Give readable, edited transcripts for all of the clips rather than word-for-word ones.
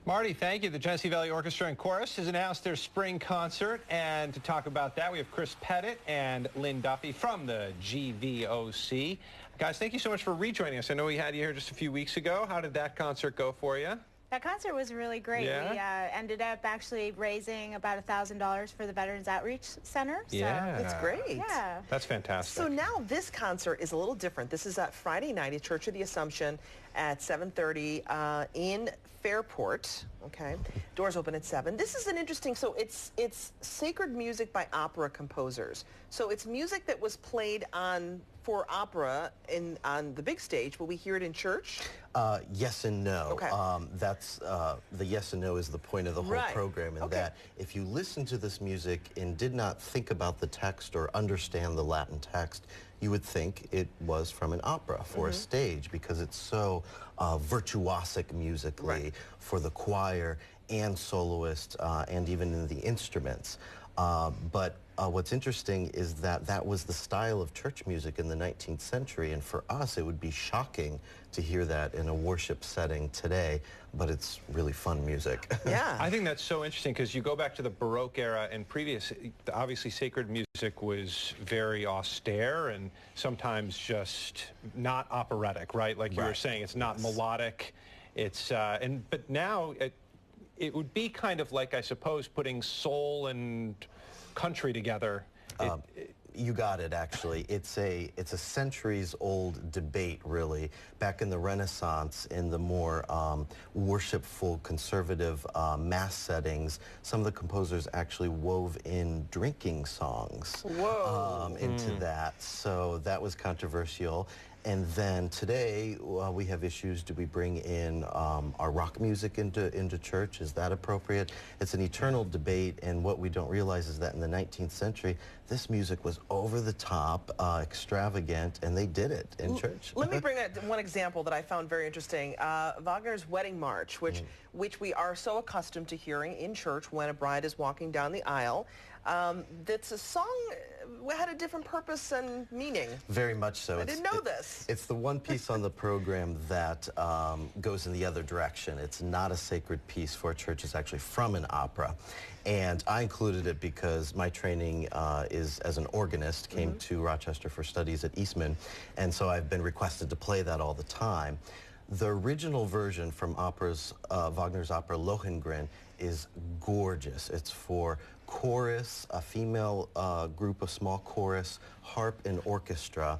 Marty, thank you. The Genesee Valley Orchestra and Chorus has announced their spring concert, and to talk about that, we have Chris Pettit and Lynn Duffy from the GVOC. Guys, thank you so much for rejoining us. I know we had you here just a few weeks ago. How did that concert go for you? That concert was really great. Yeah? We ended up actually raising about $1,000 for the Veterans Outreach Center. So, Yeah. That's great. Yeah. That's fantastic. So now this concert is a little different. This is at Friday night at Church of the Assumption at 7:30 in Fairport. Okay, doors open at 7. This is an interesting. So it's sacred music by opera composers. So it's music that was played for opera on the big stage. Will we hear it in church? Yes and no. Okay. That's the yes and no is the point of the whole program, in that if you listen to this music and did not think about the text or understand the Latin text, you would think it was from an opera for a stage, because it's so virtuosic musically for the choir and soloist and even in the instruments. But what's interesting is that that was the style of church music in the 19th century, and for us it would be shocking to hear that in a worship setting today, but it's really fun music. Yeah. I think that's so interesting, because you go back to the Baroque era and previous, obviously sacred music was very austere and sometimes just not operatic, right? Like you were saying, it's not melodic. It's but now it would be kind of like, I suppose, putting soul and country together. You got it, actually. It's a centuries-old debate, really. Back in the Renaissance, in the more worshipful, conservative mass settings, some of the composers actually wove in drinking songs into that. So that was controversial. And then today, we have issues. Do we bring in our rock music into church? Is that appropriate? It's an eternal debate, and what we don't realize is that in the 19th century, this music was over the top, extravagant, and they did it in church. Let me bring one example that I found very interesting. Wagner's Wedding March, which we are so accustomed to hearing in church when a bride is walking down the aisle. That's a song had a different purpose and meaning. Very much so. I didn't know this. It's the one piece on the program that goes in the other direction. It's not a sacred piece for a church. It's actually from an opera. And I included it because my training is as an organist, came to Rochester for studies at Eastman, and so I've been requested to play that all the time. The original version from Wagner's opera Lohengrin is gorgeous. It's for chorus, a female group of small chorus, harp, and orchestra.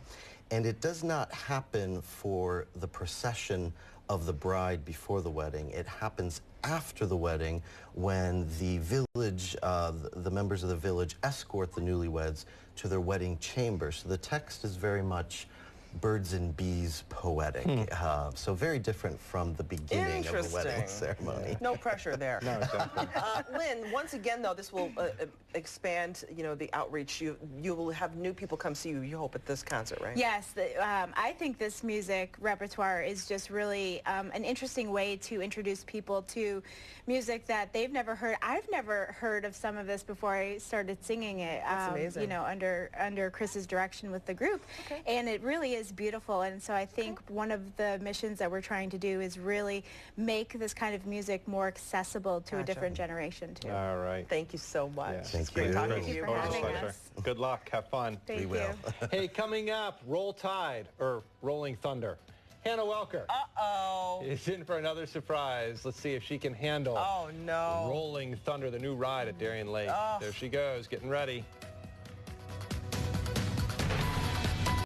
And it does not happen for the procession of the bride before the wedding. It happens after the wedding, when the village, the members of the village escort the newlyweds to their wedding chamber. So the text is very much birds and bees poetic. So very different from the beginning of the wedding ceremony. No pressure there. No, exactly. Lynn, once again, though, this will expand, the outreach. You will have new people come see you, you hope, at this concert, right? Yes. I think this music repertoire is just really an interesting way to introduce people to music that they've never heard. I've never heard of some of this before I started singing it. That's amazing. Under Chris's direction with the group. And it really is beautiful, and so I think one of the missions that we're trying to do is really make this kind of music more accessible to a different generation too. All right. Thank you so much. Yeah. It's great talking to you. For having us. Good luck. Have fun. Thank We will. Hey, coming up, Roll Tide, or Rolling Thunder. Hannah Welker is in for another surprise. Let's see if she can handle Oh, no. Rolling Thunder, the new ride at Darien Lake. There she goes, getting ready.